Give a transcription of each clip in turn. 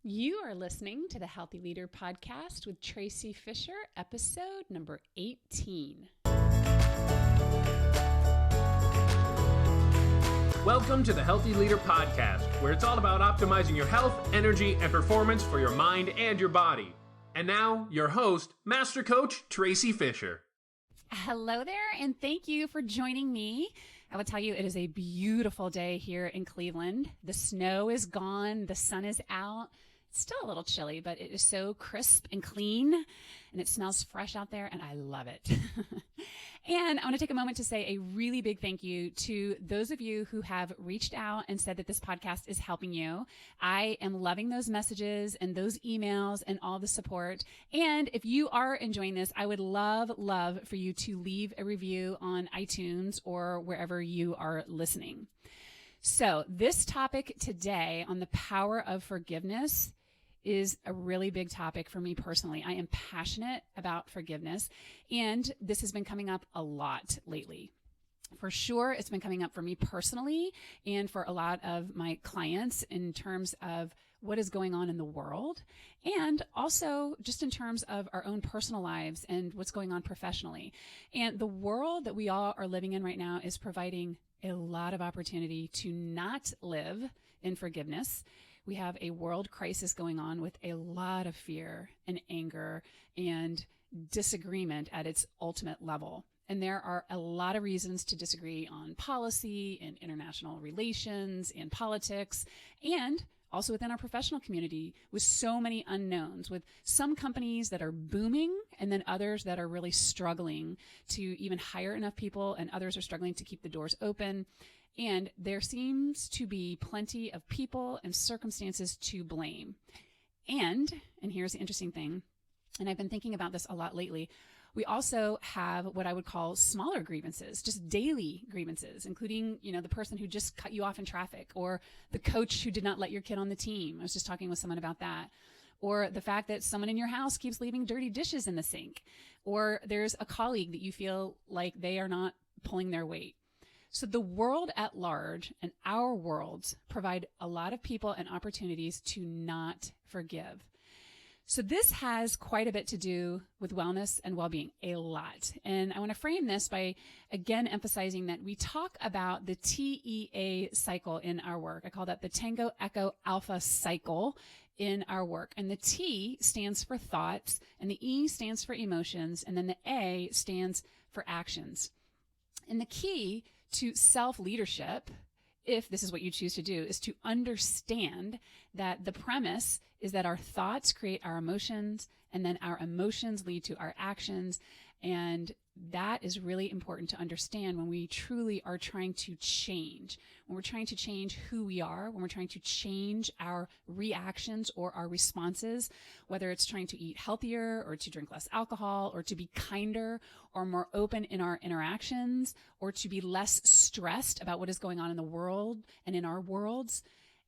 You are listening to the Healthy Leader Podcast with Tracy Fisher, episode number 18. Welcome to the Healthy Leader Podcast, where it's all about optimizing your health, energy, and performance for your mind and your body. And now, your host, Master Coach Tracy Fisher. Hello there, and thank you for joining me. I will tell you, it is a beautiful day here in Cleveland. The snow is gone, the sun is out. It's still a little chilly, but it is so crisp and clean, and it smells fresh out there, and I love it. And I want to take a moment to say a really big thank you to those of you who have reached out and said that this podcast is helping you. I am loving those messages and those emails and all the support. And if you are enjoying this, I would love for you to leave a review on iTunes or wherever you are listening. So this topic today on the power of forgiveness is a really big topic for me personally. I am passionate about forgiveness, and this has been coming up a lot lately. For sure, it's been coming up for me personally and for a lot of my clients in terms of what is going on in the world, and also just in terms of our own personal lives and what's going on professionally. And the world that we all are living in right now is providing a lot of opportunity to not live in forgiveness. We have a world crisis going on with a lot of fear and anger and disagreement at its ultimate level. And there are a lot of reasons to disagree on policy and international relations and politics, and also within our professional community with so many unknowns, with some companies that are booming and then others that are really struggling to even hire enough people, and others are struggling to keep the doors open. And there seems to be plenty of people and circumstances to blame. And here's the interesting thing, and I've been thinking about this a lot lately, we also have what I would call smaller grievances, just daily grievances, including, the person who just cut you off in traffic, or the coach who did not let your kid on the team. I was just talking with someone about that. Or the fact that someone in your house keeps leaving dirty dishes in the sink. Or there's a colleague that you feel like they are not pulling their weight. So the world at large and our worlds provide a lot of people and opportunities to not forgive. So this has quite a bit to do with wellness and well-being, a lot. And I want to frame this by, again, emphasizing that we talk about the TEA cycle in our work. I call that the Tango Echo Alpha cycle in our work. And the T stands for thoughts, and the E stands for emotions, and then the A stands for actions. And the key to self-leadership, if this is what you choose to do, is to understand that the premise is that our thoughts create our emotions, and then our emotions lead to our actions. And that is really important to understand when we truly are trying to change. When we're trying to change who we are, when we're trying to change our reactions or our responses, whether it's trying to eat healthier or to drink less alcohol or to be kinder or more open in our interactions or to be less stressed about what is going on in the world and in our worlds.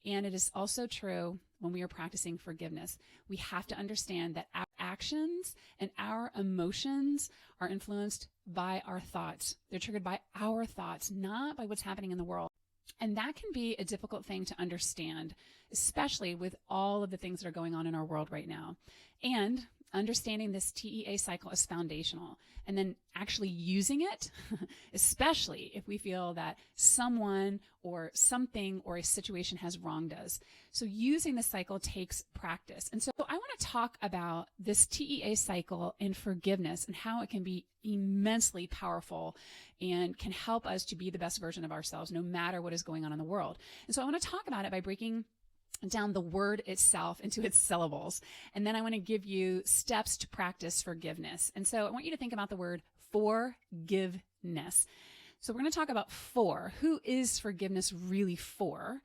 And it is also true when we are practicing forgiveness. We have to understand that our actions and our emotions are influenced by our thoughts. They're triggered by our thoughts, not by what's happening in the world. And that can be a difficult thing to understand, especially with all of the things that are going on in our world right now. And understanding this TEA cycle is foundational. And then actually using it, especially if we feel that someone or something or a situation has wronged us. So using the cycle takes practice. And so I want to talk about this TEA cycle and forgiveness and how it can be immensely powerful and can help us to be the best version of ourselves no matter what is going on in the world. And so I want to talk about it by breaking down the word itself into its syllables. And then I want to give you steps to practice forgiveness. And so I want you to think about the word forgiveness. So we're going to talk about for. Who is forgiveness really for?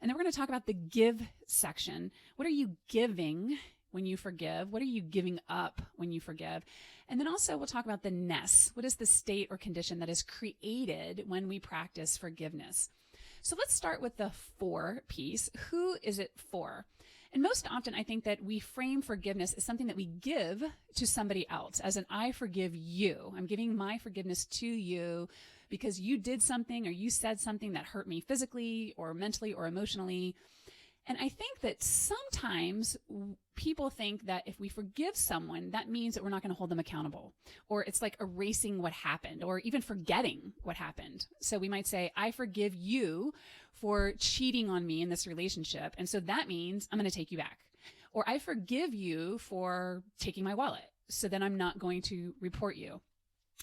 And then we're going to talk about the give section. What are you giving when you forgive? What are you giving up when you forgive? And then also we'll talk about the ness. What is the state or condition that is created when we practice forgiveness? So let's start with the for piece. Who is it for? And most often I think that we frame forgiveness as something that we give to somebody else, as an I forgive you. I'm giving my forgiveness to you because you did something or you said something that hurt me physically or mentally or emotionally. And I think that sometimes people think that if we forgive someone, that means that we're not going to hold them accountable, or it's like erasing what happened, or even forgetting what happened. So we might say, I forgive you for cheating on me in this relationship. And so that means I'm going to take you back. Or I forgive you for taking my wallet. So then I'm not going to report you.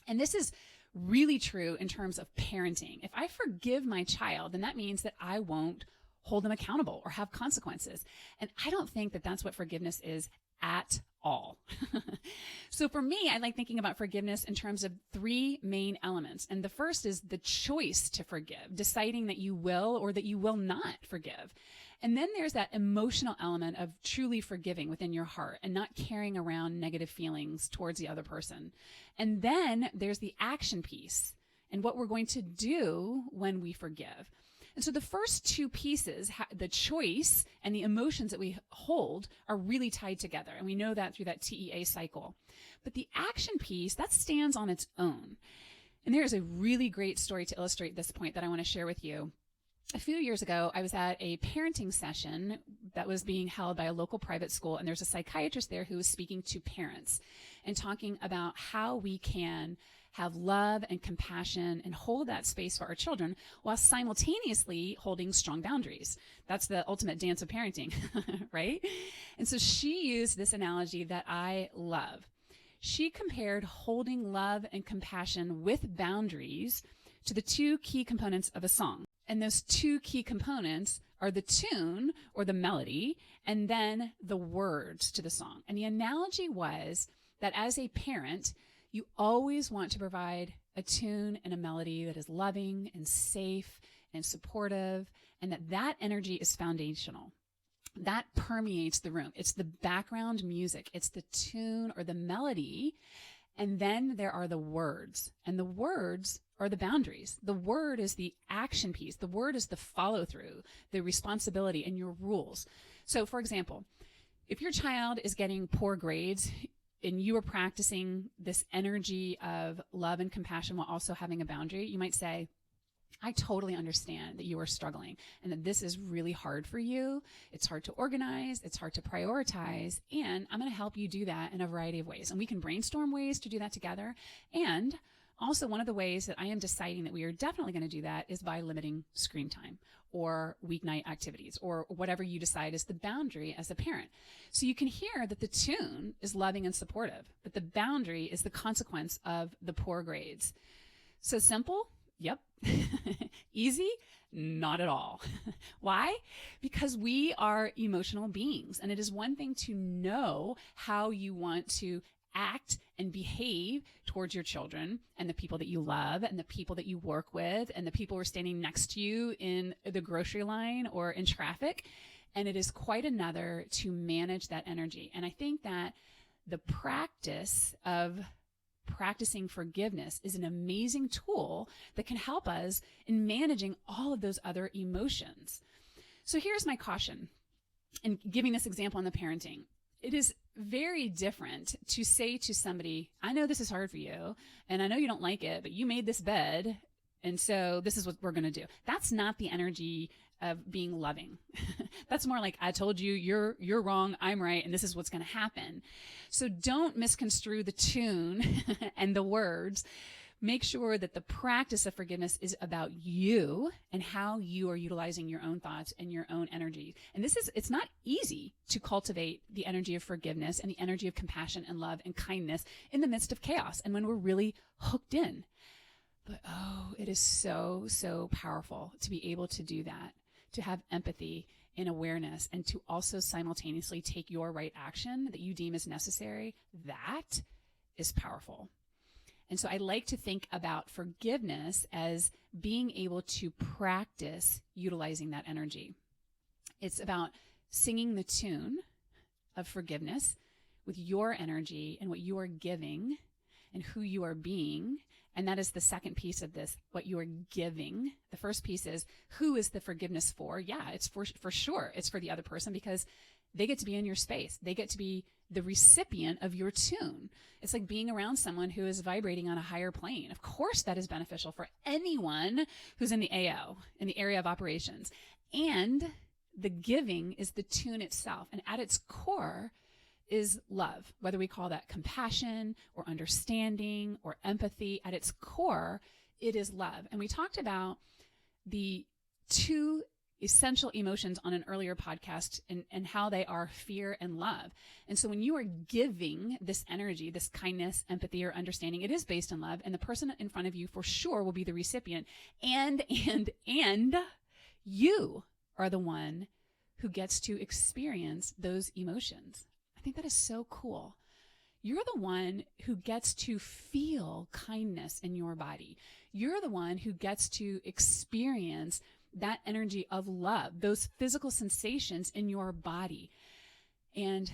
And this is really true in terms of parenting. If I forgive my child, then that means that I won't hold them accountable or have consequences. And I don't think that that's what forgiveness is at all. So for me, I like thinking about forgiveness in terms of three main elements. And the first is the choice to forgive, deciding that you will or that you will not forgive. And then there's that emotional element of truly forgiving within your heart and not carrying around negative feelings towards the other person. And then there's the action piece and what we're going to do when we forgive. And so the first two pieces, the choice and the emotions that we hold, are really tied together. And we know that through that TEA cycle. But the action piece, that stands on its own. And there's a really great story to illustrate this point that I want to share with you. A few years ago, I was at a parenting session that was being held by a local private school, and there's a psychiatrist there who was speaking to parents and talking about how we can have love and compassion and hold that space for our children while simultaneously holding strong boundaries. That's the ultimate dance of parenting, right? And so she used this analogy that I love. She compared holding love and compassion with boundaries to the two key components of a song. And those two key components are the tune or the melody and then the words to the song. And the analogy was that as a parent, you always want to provide a tune and a melody that is loving and safe and supportive, and that energy is foundational. That permeates the room. It's the background music. It's the tune or the melody. And then there are the words, and the words are the boundaries. The word is the action piece. The word is the follow through, the responsibility and your rules. So for example, if your child is getting poor grades and you are practicing this energy of love and compassion while also having a boundary, you might say, I totally understand that you are struggling and that this is really hard for you. It's hard to organize. It's hard to prioritize. And I'm going to help you do that in a variety of ways. And we can brainstorm ways to do that together. And also, one of the ways that I am deciding that we are definitely going to do that is by limiting screen time or weeknight activities or whatever you decide is the boundary as a parent. So you can hear that the tune is loving and supportive, but the boundary is the consequence of the poor grades. So simple? Yep. Easy? Not at all. Why? Because we are emotional beings, and it is one thing to know how you want to act and behave towards your children and the people that you love and the people that you work with and the people who are standing next to you in the grocery line or in traffic. And it is quite another to manage that energy. And I think that the practice of practicing forgiveness is an amazing tool that can help us in managing all of those other emotions. So here's my caution in giving this example on the parenting. It is very different to say to somebody, I know this is hard for you, and I know you don't like it, but you made this bed, and so this is what we're going to do. That's not the energy of being loving. That's more like, I told you, you're wrong, I'm right, and this is what's going to happen. So don't misconstrue the tune and the words. Make sure that the practice of forgiveness is about you and how you are utilizing your own thoughts and your own energy. And it's not easy to cultivate the energy of forgiveness and the energy of compassion and love and kindness in the midst of chaos and when we're really hooked in. But oh, it is so, so powerful to be able to do that, to have empathy and awareness, and to also simultaneously take your right action that you deem as necessary. That is powerful. And so I like to think about forgiveness as being able to practice utilizing that energy. It's about singing the tune of forgiveness with your energy and what you are giving and who you are being. And that is the second piece of this, what you are giving. The first piece is, who is the forgiveness for? Yeah, it's for sure. It's for the other person because they get to be in your space. They get to be the recipient of your tune. It's like being around someone who is vibrating on a higher plane. Of course, that is beneficial for anyone who's in the AO, in the area of operations. And the giving is the tune itself. And at its core is love, whether we call that compassion or understanding or empathy. At its core, it is love. And we talked about the two essential emotions on an earlier podcast and how they are fear and love. And so when you are giving this energy, this kindness, empathy, or understanding, it is based on love. And the person in front of you for sure will be the recipient. And you are the one who gets to experience those emotions. I think that is so cool. You're the one who gets to feel kindness in your body. You're the one who gets to experience that energy of love, those physical sensations in your body. And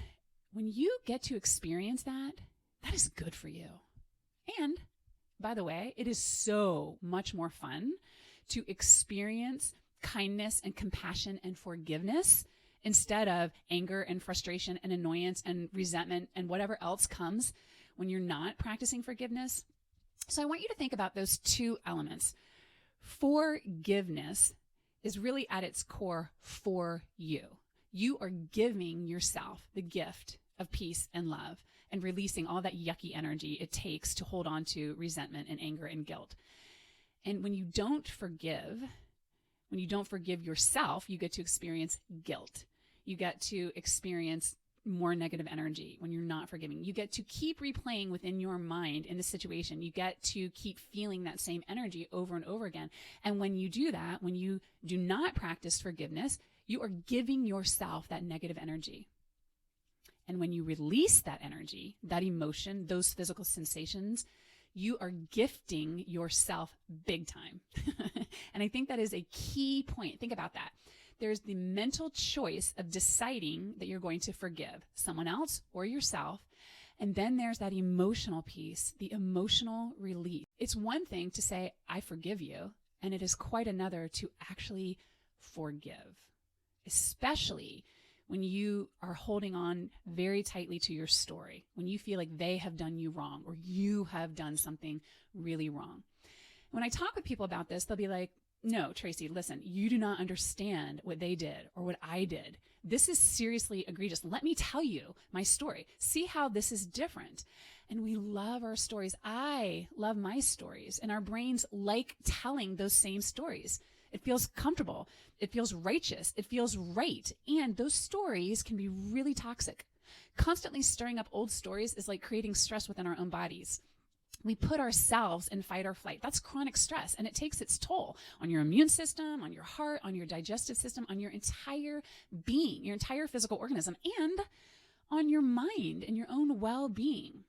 when you get to experience that, that is good for you. And by the way, it is so much more fun to experience kindness and compassion and forgiveness instead of anger and frustration and annoyance and resentment and whatever else comes when you're not practicing forgiveness. So I want you to think about those two elements. Forgiveness is really at its core for you. You are giving yourself the gift of peace and love and releasing all that yucky energy it takes to hold on to resentment and anger and guilt. And when you don't forgive yourself, you get to experience guilt. You get to experience more negative energy when you're not forgiving. You get to keep replaying within your mind in the situation. You get to keep feeling that same energy over and over again. And when you do that, when you do not practice forgiveness, you are giving yourself that negative energy. And when you release that energy, that emotion, those physical sensations, you are gifting yourself big time. And I think that is a key point. Think about that. There's the mental choice of deciding that you're going to forgive someone else or yourself. And then there's that emotional piece, the emotional release. It's one thing to say, I forgive you. And it is quite another to actually forgive, especially when you are holding on very tightly to your story, when you feel like they have done you wrong or you have done something really wrong. When I talk with people about this, they'll be like, no, Tracy, listen, you do not understand what they did or what I did. This is seriously egregious. Let me tell you my story. See how this is different. And we love our stories. I love my stories, and our brains like telling those same stories. It feels comfortable. It feels righteous. It feels right. And those stories can be really toxic. Constantly stirring up old stories is like creating stress within our own bodies. We put ourselves in fight or flight. That's chronic stress, and it takes its toll on your immune system, on your heart, on your digestive system, on your entire being, your entire physical organism, and on your mind and your own well-being.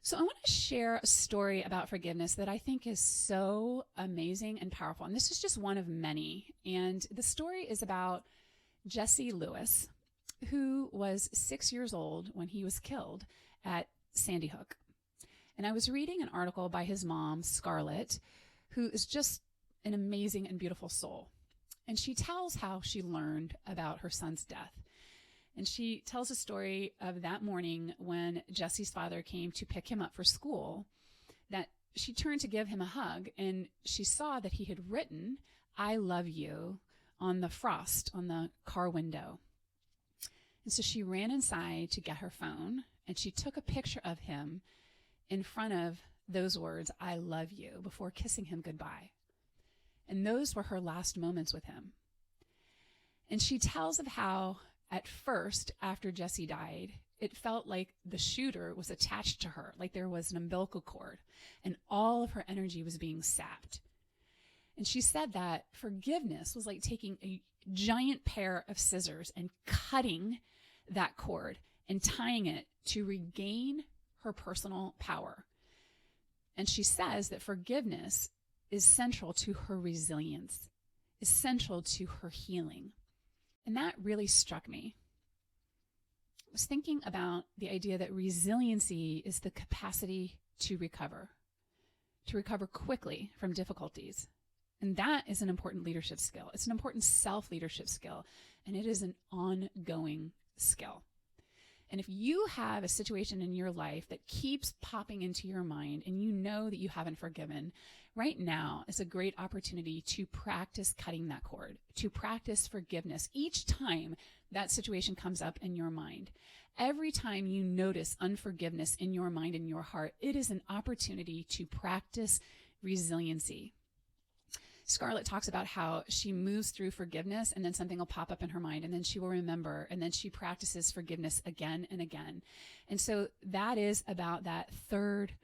So I want to share a story about forgiveness that I think is so amazing and powerful. And this is just one of many. And the story is about Jesse Lewis, who was 6 years old when he was killed at Sandy Hook. And I was reading an article by his mom, Scarlett, who is just an amazing and beautiful soul. And she tells how she learned about her son's death. And she tells a story of that morning when Jesse's father came to pick him up for school, that she turned to give him a hug, and she saw that he had written, "I love you," on the frost on the car window. And so she ran inside to get her phone, and she took a picture of him in front of those words, "I love you," before kissing him goodbye. And those were her last moments with him. And she tells of how at first, after Jesse died, it felt like the shooter was attached to her, like there was an umbilical cord, and all of her energy was being sapped. And she said that forgiveness was like taking a giant pair of scissors and cutting that cord and tying it to regain her personal power. And she says that forgiveness is central to her resilience, is central to her healing. And that really struck me. I was thinking about the idea that resiliency is the capacity to recover quickly from difficulties. And that is an important leadership skill. It's an important self-leadership skill, and it is an ongoing skill. And if you have a situation in your life that keeps popping into your mind and you know that you haven't forgiven, right now is a great opportunity to practice cutting that cord, to practice forgiveness each time that situation comes up in your mind. Every time you notice unforgiveness in your mind and your heart, it is an opportunity to practice resiliency. Scarlett talks about how she moves through forgiveness and then something will pop up in her mind and then she will remember and then she practices forgiveness again and again. And so that is about that third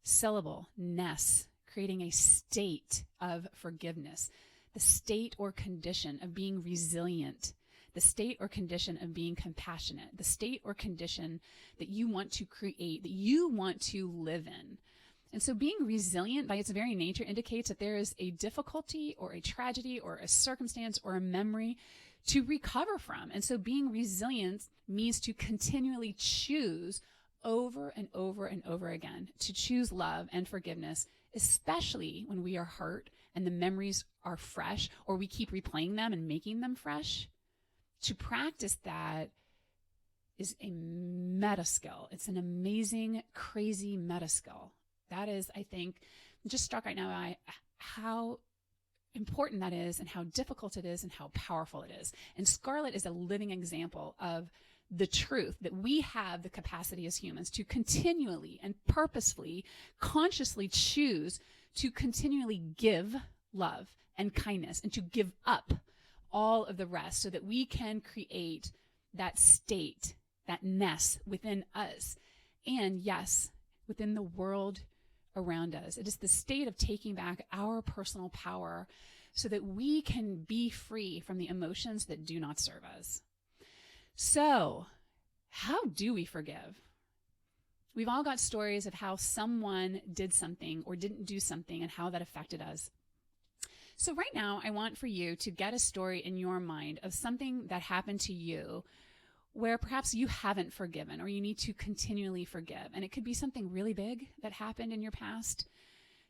syllable, ness, creating a state of forgiveness, the state or condition of being resilient, the state or condition of being compassionate, the state or condition that you want to create, that you want to live in. And so being resilient by its very nature indicates that there is a difficulty or a tragedy or a circumstance or a memory to recover from. And so being resilient means to continually choose over and over and over again, to choose love and forgiveness, especially when we are hurt and the memories are fresh or we keep replaying them and making them fresh. To practice that is a meta skill. It's an amazing, crazy meta skill. That is, I think, I'm just struck right now by how important that is and how difficult it is and how powerful it is. And Scarlett is a living example of the truth that we have the capacity as humans to continually and purposefully, consciously choose to continually give love and kindness and to give up all of the rest so that we can create that state, that ness within us. And yes, within the world around us. It is the state of taking back our personal power so that we can be free from the emotions that do not serve us. So, how do we forgive? We've all got stories of how someone did something or didn't do something and how that affected us. So right now, I want for you to get a story in your mind of something that happened to you where perhaps you haven't forgiven or you need to continually forgive. And it could be something really big that happened in your past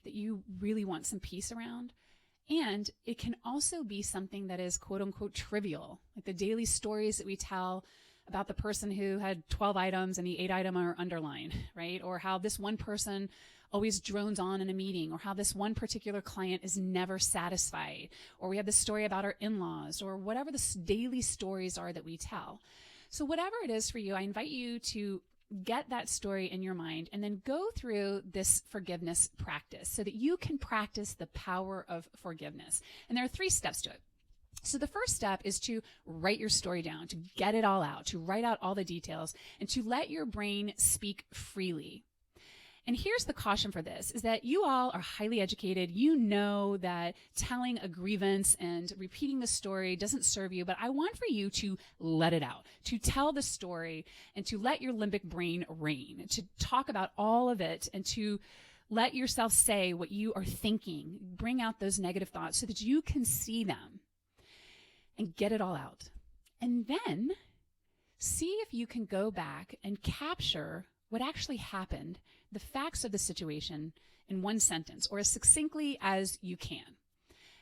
that you really want some peace around. And it can also be something that is quote unquote trivial, like the daily stories that we tell about the person who had 12 items and the 8 item are underlined, right? Or how this one person always drones on in a meeting, or how this one particular client is never satisfied. Or we have this story about our in-laws, or whatever the daily stories are that we tell. So whatever it is for you, I invite you to get that story in your mind and then go through this forgiveness practice so that you can practice the power of forgiveness. And there are 3 steps to it. So the first step is to write your story down, to get it all out, to write out all the details, and to let your brain speak freely. And here's the caution for this, is that you all are highly educated. You know that telling a grievance and repeating the story doesn't serve you, but I want for you to let it out, to tell the story and to let your limbic brain reign, to talk about all of it and to let yourself say what you are thinking, bring out those negative thoughts so that you can see them and get it all out. And then see if you can go back and capture what actually happened, the facts of the situation in one sentence or as succinctly as you can.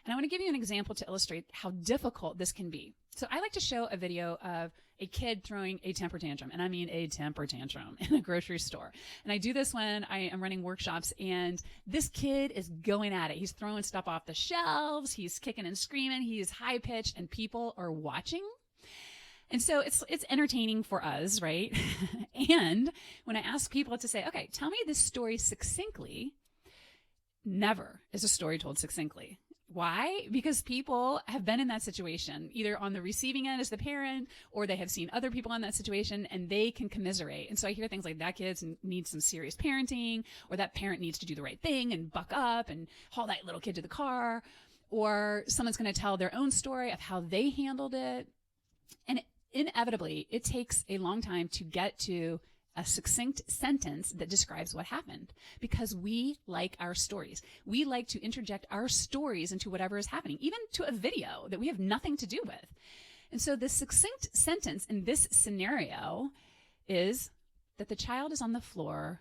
And I want to give you an example to illustrate how difficult this can be. So I like to show a video of a kid throwing a temper tantrum, and I mean a temper tantrum in a grocery store. And I do this when I am running workshops, and this kid is going at it. He's throwing stuff off the shelves, he's kicking and screaming, he's high-pitched, and people are watching. And so it's entertaining for us, right? And when I ask people to say, okay, tell me this story succinctly, never is a story told succinctly. Why? Because people have been in that situation, either on the receiving end as the parent, or they have seen other people in that situation and they can commiserate. And so I hear things like that kid needs some serious parenting, or that parent needs to do the right thing and buck up and haul that little kid to the car, or someone's going to tell their own story of how they handled it. And inevitably, it takes a long time to get to a succinct sentence that describes what happened, because we like our stories. We like to interject our stories into whatever is happening, even to a video that we have nothing to do with. And so the succinct sentence in this scenario is that the child is on the floor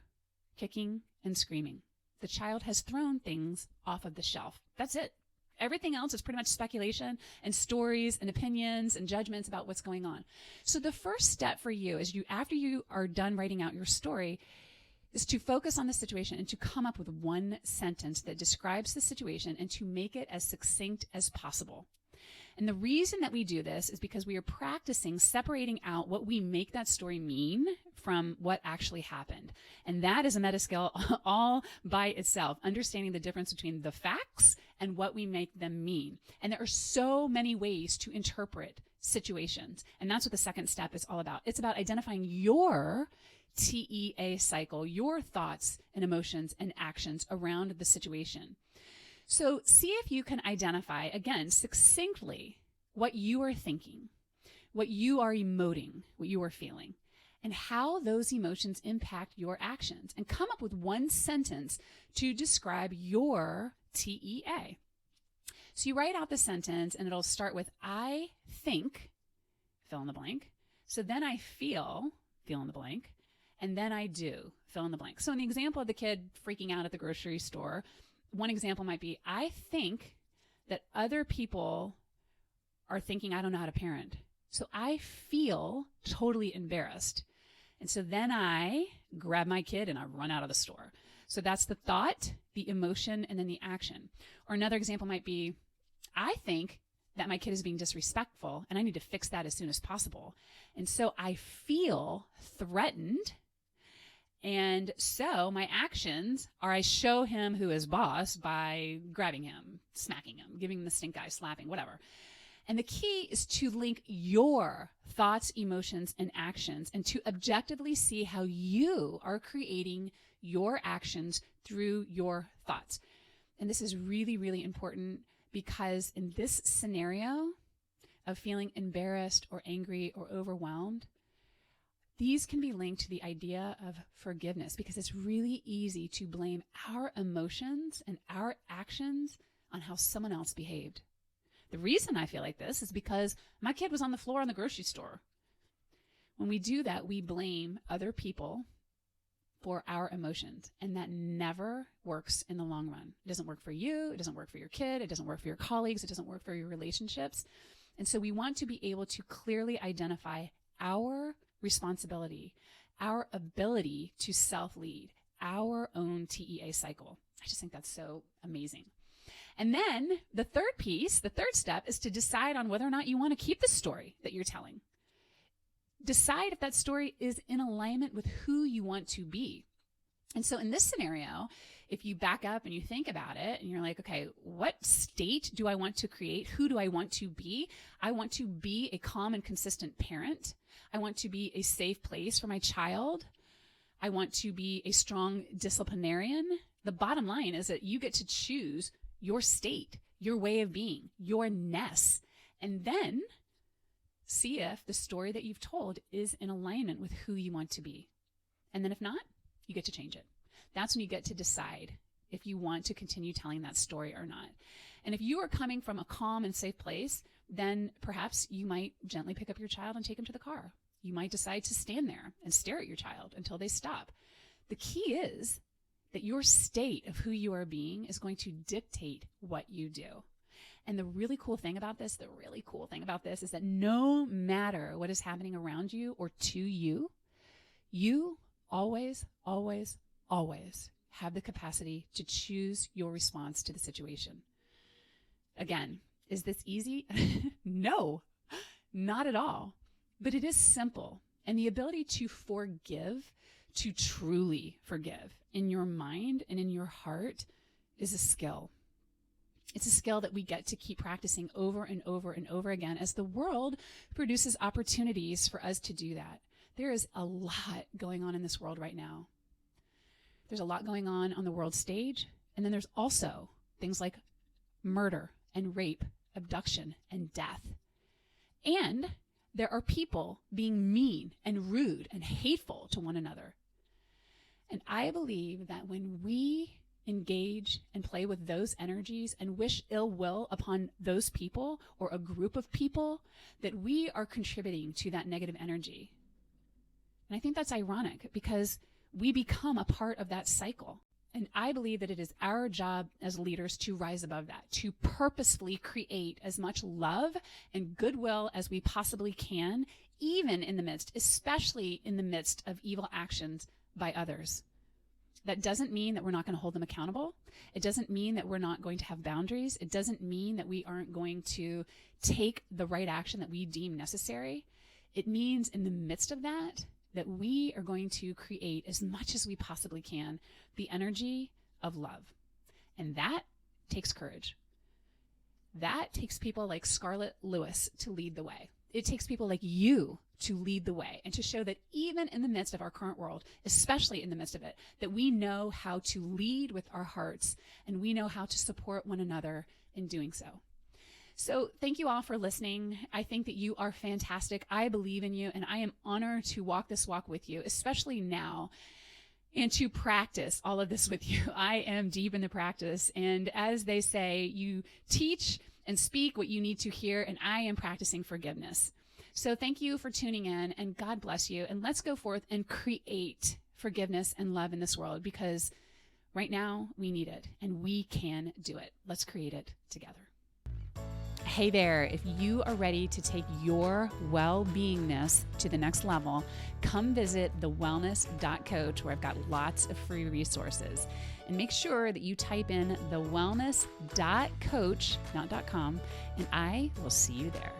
kicking and screaming. The child has thrown things off of the shelf. That's it. Everything else is pretty much speculation and stories and opinions and judgments about what's going on. So the first step for you is after you are done writing out your story, is to focus on the situation and to come up with one sentence that describes the situation and to make it as succinct as possible. And the reason that we do this is because we are practicing separating out what we make that story mean from what actually happened. And that is a meta skill all by itself, understanding the difference between the facts and what we make them mean. And there are so many ways to interpret situations. And that's what the second step is all about. It's about identifying your TEA cycle, your thoughts and emotions and actions around the situation. So see if you can identify, again, succinctly what you are thinking, what you are emoting, what you are feeling, and how those emotions impact your actions. And come up with one sentence to describe your TEA. So you write out the sentence and it'll start with, I think, fill in the blank. So then I feel in the blank. And then I do, fill in the blank. So in the example of the kid freaking out at the grocery store, one example might be, I think that other people are thinking I don't know how to parent. So I feel totally embarrassed. And so then I grab my kid and I run out of the store. So that's the thought, the emotion, and then the action. Or another example might be, I think that my kid is being disrespectful and I need to fix that as soon as possible. And so I feel threatened. And so my actions are I show him who is boss by grabbing him, smacking him, giving him the stink eye, slapping, whatever. And the key is to link your thoughts, emotions, and actions and to objectively see how you are creating your actions through your thoughts. And this is really, really important because in this scenario of feeling embarrassed or angry or overwhelmed, these can be linked to the idea of forgiveness because it's really easy to blame our emotions and our actions on how someone else behaved. The reason I feel like this is because my kid was on the floor in the grocery store. When we do that, we blame other people for our emotions, and that never works in the long run. It doesn't work for you. It doesn't work for your kid. It doesn't work for your colleagues. It doesn't work for your relationships. And so we want to be able to clearly identify our responsibility, our ability to self-lead, our own TEA cycle. I just think that's so amazing. And then the third piece, the third step is to decide on whether or not you want to keep the story that you're telling. Decide if that story is in alignment with who you want to be. And so in this scenario, if you back up and you think about it and you're like, okay, what state do I want to create? Who do I want to be? I want to be a calm and consistent parent. I want to be a safe place for my child. I want to be a strong disciplinarian. The bottom line is that you get to choose your state, your way of being, your ness, and then see if the story that you've told is in alignment with who you want to be. And then if not, you get to change it. That's when you get to decide if you want to continue telling that story or not. And if you are coming from a calm and safe place, then perhaps you might gently pick up your child and take him to the car. You might decide to stand there and stare at your child until they stop. The key is that your state of who you are being is going to dictate what you do. And the really cool thing about this is that no matter what is happening around you or to you, you always, always, always have the capacity to choose your response to the situation. Again, is this easy? No, not at all. But it is simple. And the ability to forgive, to truly forgive in your mind and in your heart is a skill. It's a skill that we get to keep practicing over and over and over again as the world produces opportunities for us to do that. There is a lot going on in this world right now. There's a lot going on the world stage. And then there's also things like murder and rape, abduction and death. And there are people being mean and rude and hateful to one another. And I believe that when we engage and play with those energies and wish ill will upon those people or a group of people, that we are contributing to that negative energy. And I think that's ironic because we become a part of that cycle. And I believe that it is our job as leaders to rise above that, to purposefully create as much love and goodwill as we possibly can, even in the midst, especially in the midst of evil actions by others. That doesn't mean that we're not going to hold them accountable. It doesn't mean that we're not going to have boundaries. It doesn't mean that we aren't going to take the right action that we deem necessary. It means in the midst of that we are going to create as much as we possibly can the energy of love. And that takes courage. That takes people like Scarlett Lewis to lead the way. It takes people like you to lead the way and to show that even in the midst of our current world, especially in the midst of it, that we know how to lead with our hearts and we know how to support one another in doing so. So thank you all for listening. I think that you are fantastic. I believe in you, and I am honored to walk this walk with you, especially now, and to practice all of this with you. I am deep in the practice, and as they say, you teach and speak what you need to hear, and I am practicing forgiveness. So thank you for tuning in, and God bless you, and let's go forth and create forgiveness and love in this world, because right now we need it, and we can do it. Let's create it together. Hey there, if you are ready to take your well-beingness to the next level, come visit thewellness.coach, where I've got lots of free resources. And make sure that you type in thewellness.coach, not .com, and I will see you there.